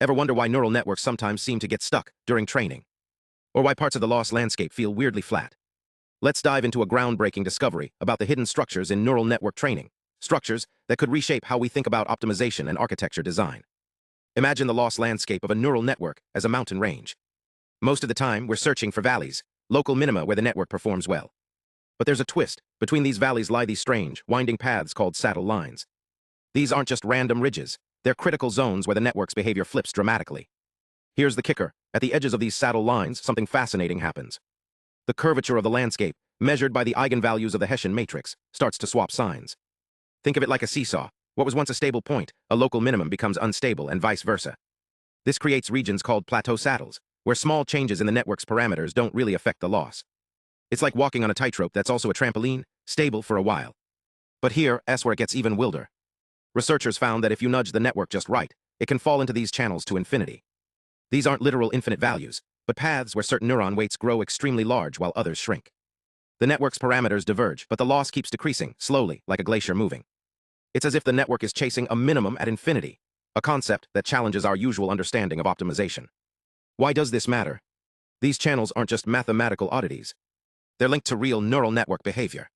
Ever wonder why neural networks sometimes seem to get stuck during training? Or why parts of the lost landscape feel weirdly flat? Let's dive into a groundbreaking discovery about the hidden structures in neural network training, structures that could reshape how we think about optimization and architecture design. Imagine the lost landscape of a neural network as a mountain range. Most of the time, we're searching for valleys, local minima where the network performs well. But there's a twist. Between these valleys lie these strange, winding paths called saddle lines. These aren't just random ridges. They're critical zones where the network's behavior flips dramatically. Here's the kicker. At the edges of these saddle lines, something fascinating happens. The curvature of the landscape, measured by the eigenvalues of the Hessian matrix, starts to swap signs. Think of it like a seesaw. What was once a stable point, a local minimum becomes unstable and vice versa. This creates regions called plateau-saddles, where small changes in the network's parameters don't really affect the loss. It's like walking on a tightrope that's also a trampoline, stable for a while. But here's where it gets even wilder. Researchers found that if you nudge the network just right, it can fall into these channels to infinity. These aren't literal infinite values, but paths where certain neuron weights grow extremely large while others shrink. The network's parameters diverge, but the loss keeps decreasing, slowly, like a glacier moving. It's as if the network is chasing a minimum at infinity, a concept that challenges our usual understanding of optimization. Why does this matter? These channels aren't just mathematical oddities. They're linked to real neural network behavior.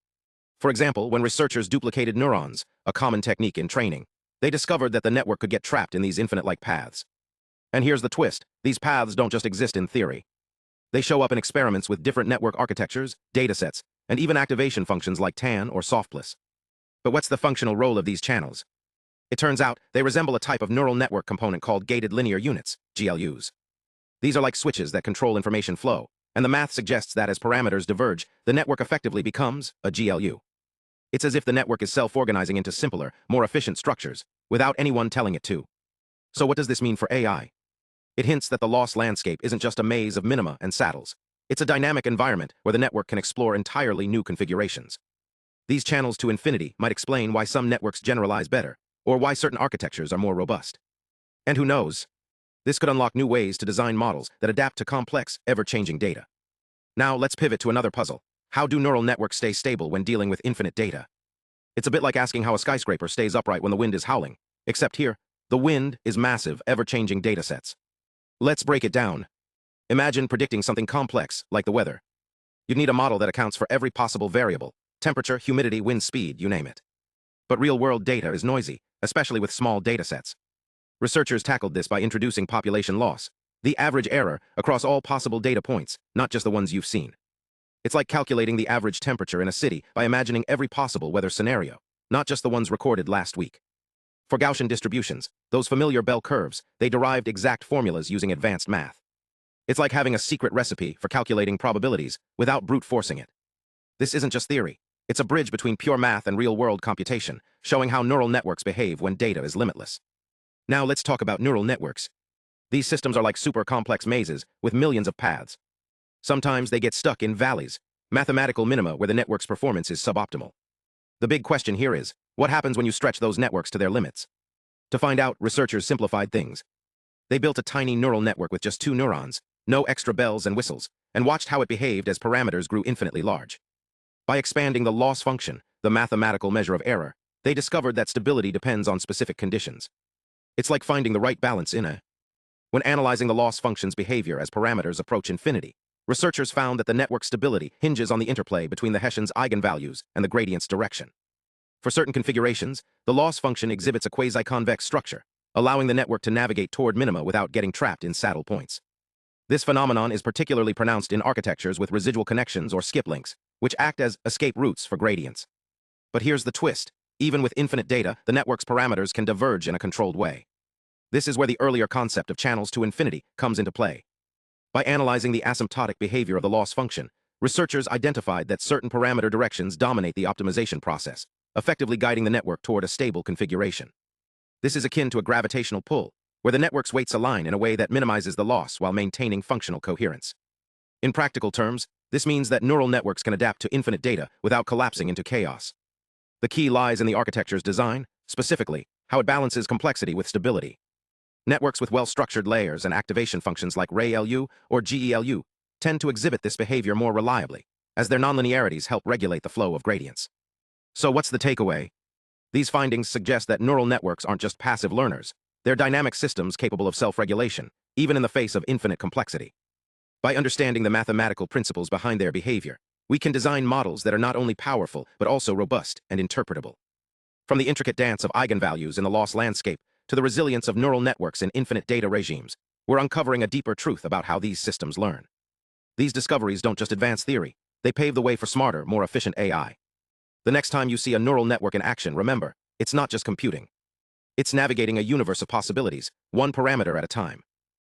For example, when researchers duplicated neurons, a common technique in training, they discovered that the network could get trapped in these infinite-like paths. And here's the twist. These paths don't just exist in theory. They show up in experiments with different network architectures, datasets, and even activation functions like TAN or softbliss. But what's the functional role of these channels? It turns out they resemble a type of neural network component called gated linear units, GLUs. These are like switches that control information flow, and the math suggests that as parameters diverge, the network effectively becomes a GLU. It's as if the network is self-organizing into simpler, more efficient structures, without anyone telling it to. So what does this mean for AI? It hints that the lost landscape isn't just a maze of minima and saddles. It's a dynamic environment where the network can explore entirely new configurations. These channels to infinity might explain why some networks generalize better, or why certain architectures are more robust. And who knows? This could unlock new ways to design models that adapt to complex, ever-changing data. Now let's pivot to another puzzle. How do neural networks stay stable when dealing with infinite data? It's a bit like asking how a skyscraper stays upright when the wind is howling, except here, the wind is massive, ever-changing datasets. Let's break it down. Imagine predicting something complex, like the weather. You'd need a model that accounts for every possible variable: temperature, humidity, wind speed, you name it. But real-world data is noisy, especially with small datasets. Researchers tackled this by introducing population loss, the average error across all possible data points, not just the ones you've seen. It's like calculating the average temperature in a city by imagining every possible weather scenario, not just the ones recorded last week. For Gaussian distributions, those familiar bell curves, they derived exact formulas using advanced math. It's like having a secret recipe for calculating probabilities without brute forcing it. This isn't just theory. It's a bridge between pure math and real-world computation, showing how neural networks behave when data is limitless. Now let's talk about neural networks. These systems are like super complex mazes with millions of paths. Sometimes they get stuck in valleys, mathematical minima where the network's performance is suboptimal. The big question here is, what happens when you stretch those networks to their limits? To find out, researchers simplified things. They built a tiny neural network with just 2 neurons, no extra bells and whistles, and watched how it behaved as parameters grew infinitely large. By expanding the loss function, the mathematical measure of error, they discovered that stability depends on specific conditions. It's like finding the right balance when analyzing the loss function's behavior as parameters approach infinity, researchers found that the network stability hinges on the interplay between the Hessian's eigenvalues and the gradient's direction. For certain configurations, the loss function exhibits a quasi-convex structure, allowing the network to navigate toward minima without getting trapped in saddle points. This phenomenon is particularly pronounced in architectures with residual connections or skip links, which act as escape routes for gradients. But here's the twist. Even with infinite data, the network's parameters can diverge in a controlled way. This is where the earlier concept of channels to infinity comes into play. By analyzing the asymptotic behavior of the loss function, researchers identified that certain parameter directions dominate the optimization process, effectively guiding the network toward a stable configuration. This is akin to a gravitational pull, where the network's weights align in a way that minimizes the loss while maintaining functional coherence. In practical terms, this means that neural networks can adapt to infinite data without collapsing into chaos. The key lies in the architecture's design, specifically, how it balances complexity with stability. Networks with well-structured layers and activation functions like ReLU or GELU tend to exhibit this behavior more reliably, as their nonlinearities help regulate the flow of gradients. So what's the takeaway? These findings suggest that neural networks aren't just passive learners. They're dynamic systems capable of self-regulation, even in the face of infinite complexity. By understanding the mathematical principles behind their behavior, we can design models that are not only powerful, but also robust and interpretable. From the intricate dance of eigenvalues in the lost landscape to the resilience of neural networks in infinite data regimes, we're uncovering a deeper truth about how these systems learn. These discoveries don't just advance theory, they pave the way for smarter, more efficient AI. The next time you see a neural network in action, remember, it's not just computing. It's navigating a universe of possibilities, one parameter at a time.